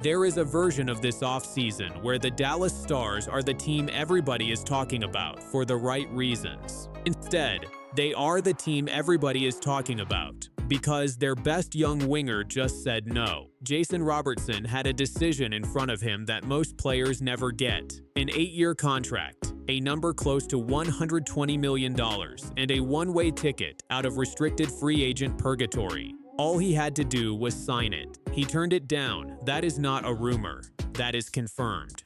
There is a version of this offseason where the Dallas Stars are the team everybody is talking about for the right reasons. Instead, they are the team everybody is talking about because their best young winger just said no. Jason Robertson had a decision in front of him that most players never get: an 8-year contract, a number close to $120 million, and a one-way ticket out of restricted free agent purgatory. All he had to do was sign it. He turned it down. That is not a rumor. That is confirmed.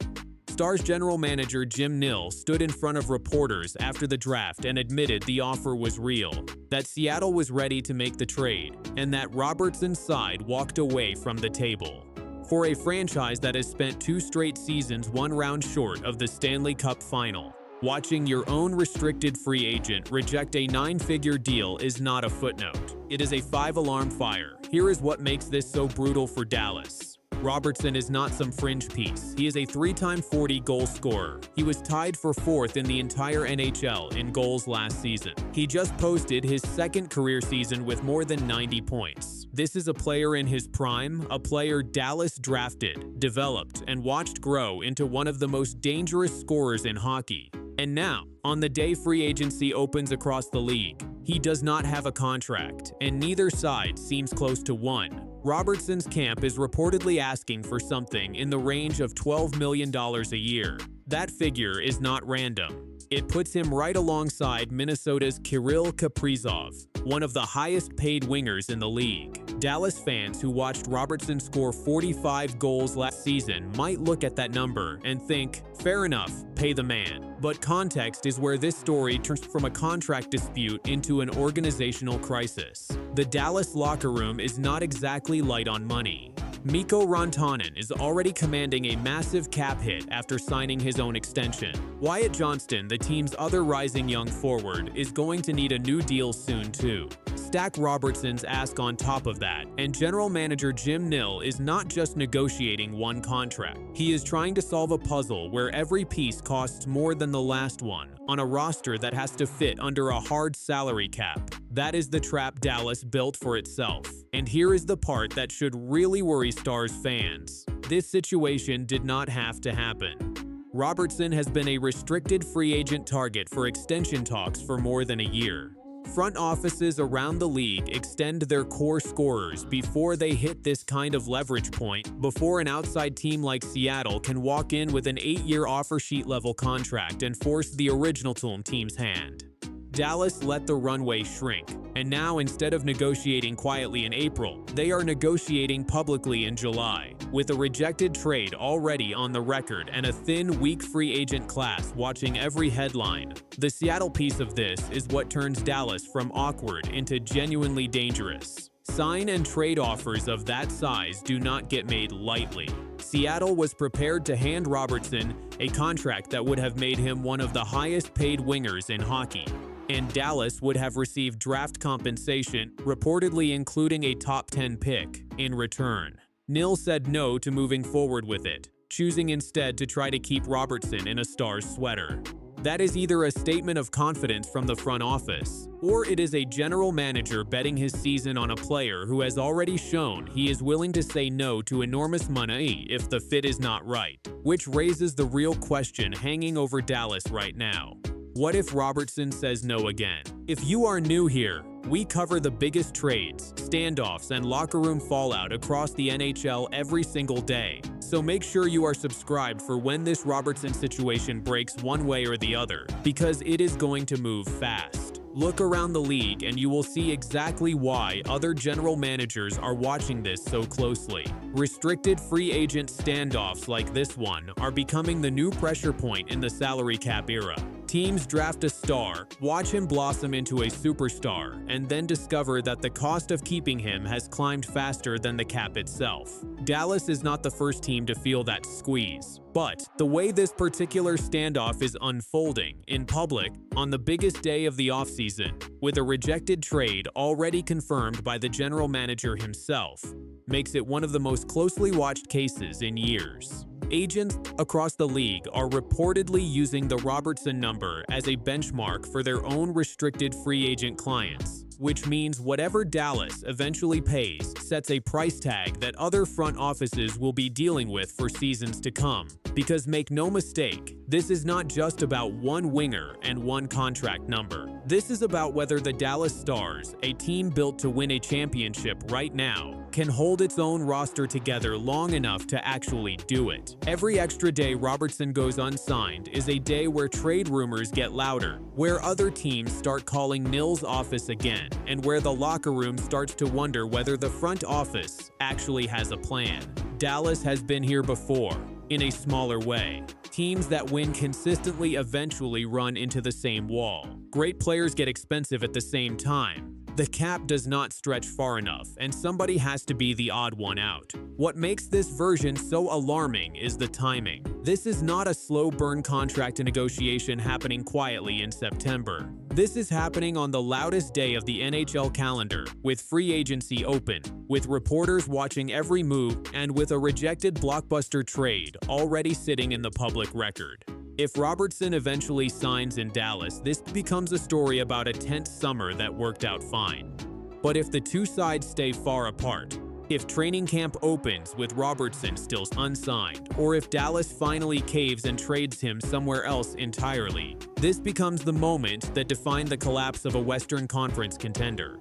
Stars general manager Nill stood in front of reporters after the draft and admitted the offer was real, that Seattle was ready to make the trade, and that Robertson's side walked away from the table. For a franchise that has spent 2 straight seasons 1 round short of the Stanley Cup final, watching your own restricted free agent reject a 9-figure deal is not a footnote. It is a 5-alarm fire. Here is what makes this so brutal for Dallas. Robertson is not some fringe piece. He is a 3-time 40-goal scorer. He was tied for 4th in the entire NHL in goals last season. He just posted his 2nd career season with more than 90 points. This is a player in his prime, a player Dallas drafted, developed, and watched grow into one of the most dangerous scorers in hockey. And now, on the day free agency opens across the league, he does not have a contract, and neither side seems close to one. Robertson's camp is reportedly asking for something in the range of $12 million a year. That figure is not random. It puts him right alongside Minnesota's Kirill Kaprizov, one of the highest paid wingers in the league. Dallas fans who watched Robertson score 45 goals last season might look at that number and think, fair enough, pay the man. But context is where this story turns from a contract dispute into an organizational crisis. The Dallas locker room is not exactly light on money. Mikko Rantanen is already commanding a massive cap hit after signing his own extension. Wyatt Johnston, the team's other rising young forward, is going to need a new deal soon too. Stack Robertson's ask on top of that, and general manager Nill is not just negotiating one contract. He is trying to solve a puzzle where every piece costs more than the last one, on a roster that has to fit under a hard salary cap. That is the trap Dallas built for itself. And here is the part that should really worry Stars fans. This situation did not have to happen. Robertson has been a restricted free agent target for extension talks for more than a year. Front offices around the league extend their core scorers before they hit this kind of leverage point, before an outside team like Seattle can walk in with an 8-year offer sheet level contract and force the original team's hand. Dallas let the runway shrink, and now instead of negotiating quietly in April, they are negotiating publicly in July, with a rejected trade already on the record and a thin, weak free agent class watching every headline. The Seattle piece of this is what turns Dallas from awkward into genuinely dangerous. Sign and trade offers of that size do not get made lightly. Seattle was prepared to hand Robertson a contract that would have made him one of the highest paid wingers in hockey. And Dallas would have received draft compensation, reportedly including a top 10 pick, in return. Nill said no to moving forward with it, choosing instead to try to keep Robertson in a Stars sweater. That is either a statement of confidence from the front office, or it is a general manager betting his season on a player who has already shown he is willing to say no to enormous money if the fit is not right, which raises the real question hanging over Dallas right now. What if Robertson says no again? If you are new here, we cover the biggest trades, standoffs, and locker room fallout across the NHL every single day. So make sure you are subscribed for when this Robertson situation breaks one way or the other, because it is going to move fast. Look around the league and you will see exactly why other general managers are watching this so closely. Restricted free agent standoffs like this one are becoming the new pressure point in the salary cap era. Teams draft a star, watch him blossom into a superstar, and then discover that the cost of keeping him has climbed faster than the cap itself. Dallas is not the first team to feel that squeeze. But the way this particular standoff is unfolding in public on the biggest day of the offseason, with a rejected trade already confirmed by the general manager himself, makes it one of the most closely watched cases in years. Agents across the league are reportedly using the Robertson number as a benchmark for their own restricted free agent clients, which means whatever Dallas eventually pays sets a price tag that other front offices will be dealing with for seasons to come. Because make no mistake, this is not just about one winger and one contract number. This is about whether the Dallas Stars, a team built to win a championship right now, can hold its own roster together long enough to actually do it. Every extra day Robertson goes unsigned is a day where trade rumors get louder, where other teams start calling Nill's office again, and where the locker room starts to wonder whether the front office actually has a plan. Dallas has been here before, in a smaller way. Teams that win consistently eventually run into the same wall. Great players get expensive at the same time. The cap does not stretch far enough, and somebody has to be the odd one out. What makes this version so alarming is the timing. This is not a slow burn contract negotiation happening quietly in September. This is happening on the loudest day of the NHL calendar, with free agency open, with reporters watching every move, and with a rejected blockbuster trade already sitting in the public record. If Robertson eventually signs in Dallas, this becomes a story about a tense summer that worked out fine. But if the two sides stay far apart, if training camp opens with Robertson still unsigned, or if Dallas finally caves and trades him somewhere else entirely, this becomes the moment that defined the collapse of a Western Conference contender.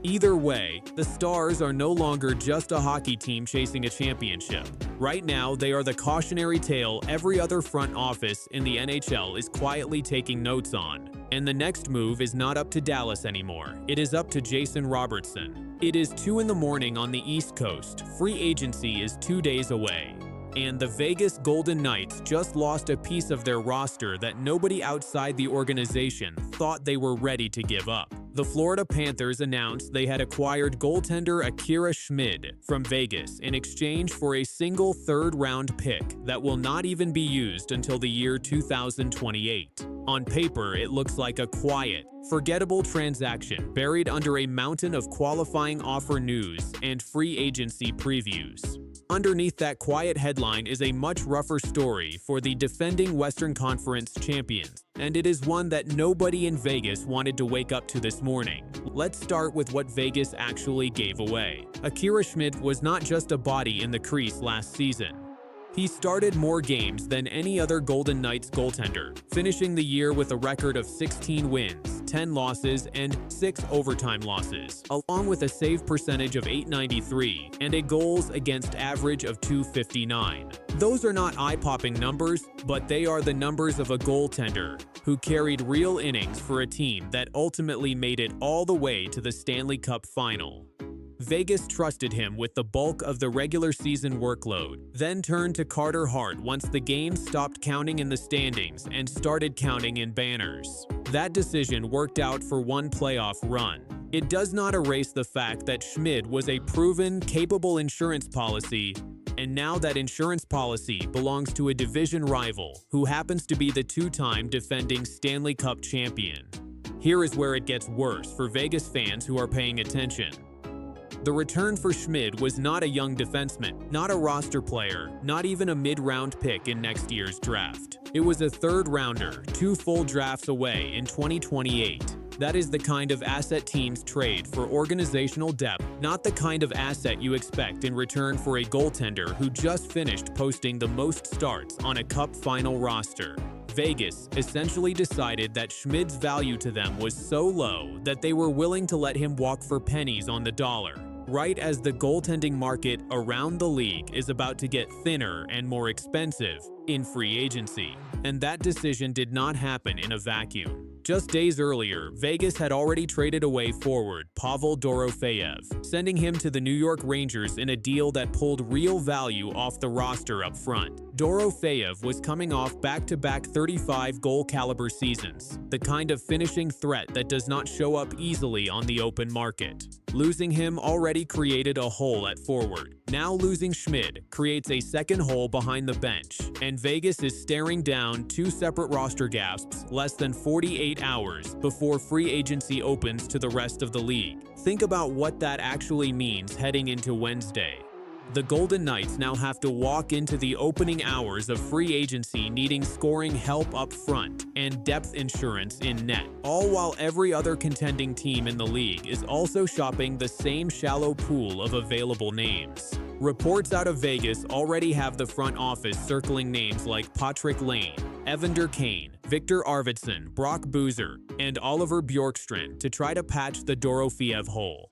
Either way, the Stars are no longer just a hockey team chasing a championship. Right now, they are the cautionary tale every other front office in the NHL is quietly taking notes on. And the next move is not up to Dallas anymore. It is up to Jason Robertson. It is 2 in the morning on the East Coast. Free agency is 2 days away. And the Vegas Golden Knights just lost a piece of their roster that nobody outside the organization thought they were ready to give up. The Florida Panthers announced they had acquired goaltender Akira Schmid from Vegas in exchange for a single third-round pick that will not even be used until the year 2028. On paper, it looks like a quiet, forgettable transaction buried under a mountain of qualifying offer news and free agency previews. Underneath that quiet headline is a much rougher story for the defending Western Conference champions, and it is one that nobody in Vegas wanted to wake up to this morning. Let's start with what Vegas actually gave away. Akira Schmid was not just a body in the crease last season. He started more games than any other Golden Knights goaltender, finishing the year with a record of 16 wins, 10 losses, and 6 overtime losses, along with a save percentage of .893 and a goals against average of .259. Those are not eye-popping numbers, but they are the numbers of a goaltender who carried real innings for a team that ultimately made it all the way to the Stanley Cup final. Vegas trusted him with the bulk of the regular season workload, then turned to Carter Hart once the games stopped counting in the standings and started counting in banners. That decision worked out for one playoff run. It does not erase the fact that Schmid was a proven, capable insurance policy, and now that insurance policy belongs to a division rival who happens to be the two-time defending Stanley Cup champion. Here is where it gets worse for Vegas fans who are paying attention. The return for Schmid was not a young defenseman, not a roster player, not even a mid-round pick in next year's draft. It was a third-rounder, 2 full drafts away in 2028. That is the kind of asset teams trade for organizational depth, not the kind of asset you expect in return for a goaltender who just finished posting the most starts on a cup final roster. Vegas essentially decided that Schmid's value to them was so low that they were willing to let him walk for pennies on the dollar, right as the goaltending market around the league is about to get thinner and more expensive in free agency. And that decision did not happen in a vacuum. Just days earlier, Vegas had already traded away forward Pavel Dorofeyev, sending him to the New York Rangers in a deal that pulled real value off the roster up front. Dorofeyev was coming off back-to-back 35-goal caliber seasons, the kind of finishing threat that does not show up easily on the open market. Losing him already created a hole at forward. Now losing Schmid creates a second hole behind the bench, and Vegas is staring down 2 separate roster gasps less than 48 hours before free agency opens to the rest of the league. Think about what that actually means heading into Wednesday. The Golden Knights now have to walk into the opening hours of free agency needing scoring help up front and depth insurance in net, all while every other contending team in the league is also shopping the same shallow pool of available names. Reports out of Vegas already have the front office circling names like Patrick Lane, Evander Kane, Victor Arvidsson, Brock Boozer, and Oliver Bjorkstrand to try to patch the Dorofeev hole.